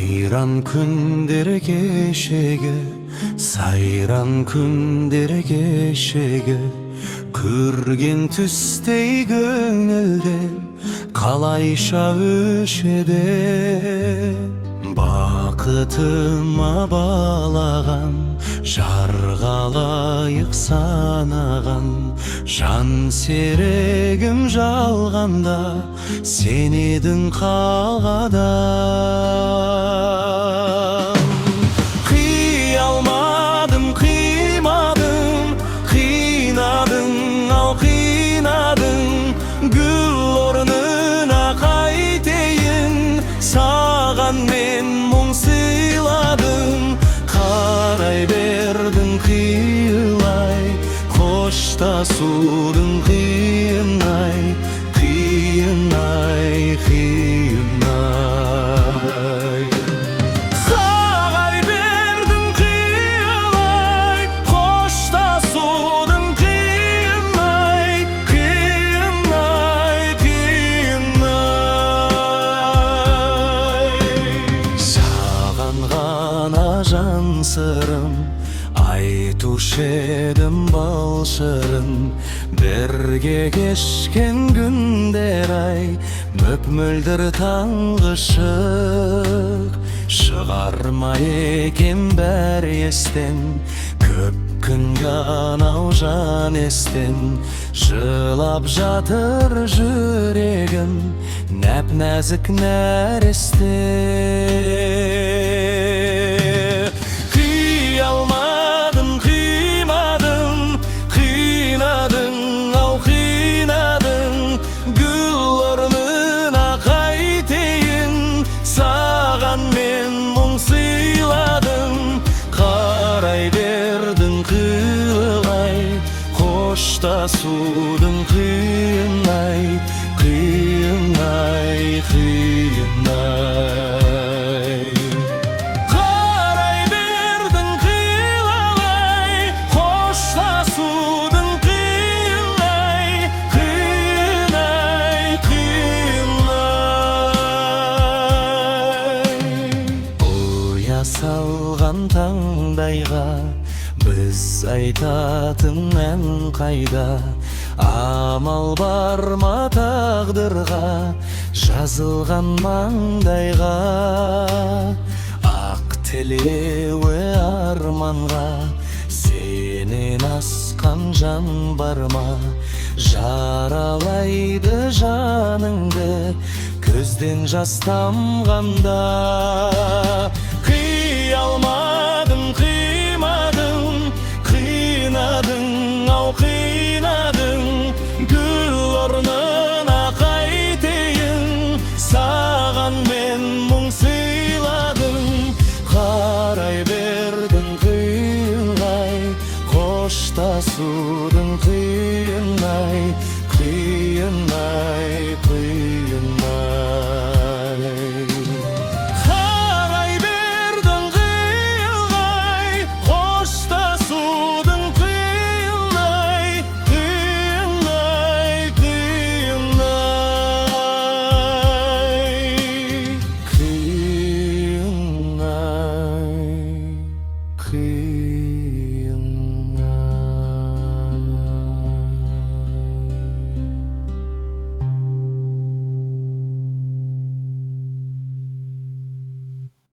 Сайран күндер кешегі, сайран күндер кешегі, көрген түстей көңілден қалайша өшеді. Бақытыма балаған, жарға лайық санаған, жан серігім жалғанда, сен едің қалғадан. Қия алмадым, қимадым, қинадың, ал қинадың, гүл орнына қайтейін, саған мен мұң сыйладым. Қарай бердің қиылай, қоштасудың қиын-ай, қиын-ай, қиын-ай. Қарай бердің қиылай, қоштасудың қиын-ай, қиын-ай, қиын-ай. Саған ғана жан сырым, айтушы едім бал шырын. Бірге кешкен күндер-ай, мөп-мөлдір таңғы шық. Шығарма екен бәр естен, көп күнге анау жан естен. Жылап жатыр жүрегім, нәп-нәзік нәресте. Қия алмадым, қимадым, қинадың, ау қинадың, гүл орнына қайтейін, саған мен мұң сыйладым. Қарай бердің қиылай, қоштасудың қиын-ай, қиын-ай, қиын-ай. Қарай бердің қиылай, қоштасудың қиын-ай, қиын-ай, қиын-ай. Ұя салған таңдайға біз айтатын ән қайда? Амал бар ма тағдырға, жазылған маңдайға? Ақ тілеуі арманға, сенен асқан жан бар ма? Жаралайды жаныңды, көзден жас тамғанда. Қия алмадым, қимадым, қинадың, ау қинадың, гүл орнына қайтейін, саған мен мұң сыйладым. Қарай бердің қиылай, қоштасудың